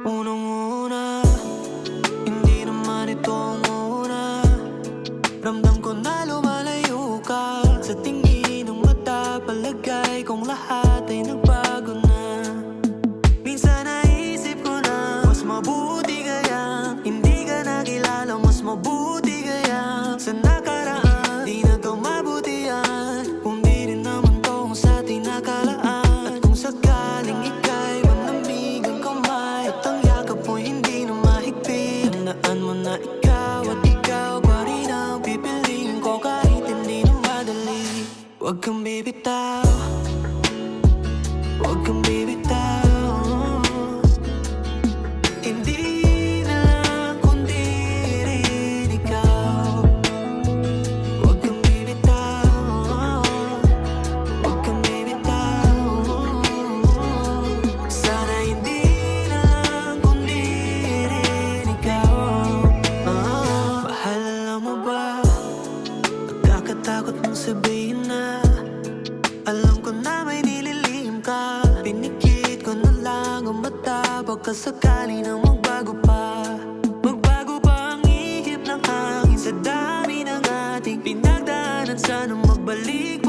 Unang-una, hindi naman ito ang una. Ramdam ko na lumalayo ka. Sa tingin ng mata, palagay kong lahat ay nagbago na. Minsan naisip ko na mas mabuti kaya hindi ka nakilala. Mas mabuti kaya sa nakaraan di na to mabutihan. Kung di rin naman to sa tinakalaan. At kung sakaling ika'y manamig ang kamay at ang yakap mo hindi na mahigpit, tandaan mo na ikaw at ikaw pa rin ang pipiliin ko kahit hindi na madali. Huwag kang bibitaw, huwag kang bibitaw. Hindi na lang kundi rin ikaw. Huwag kang bibitaw, huwag kang bibitaw. Sana hindi na lang kundi rin ikaw. Mahal mo ba? Nakakatakot mong sabihin na alam ko na may nililim ka. Pinikit ko na lang ang mata, baka sakali nang magbago pa. Magbago pa ang ihip ng hangin sa dami ng ating pinagdaanan. Sana magbalik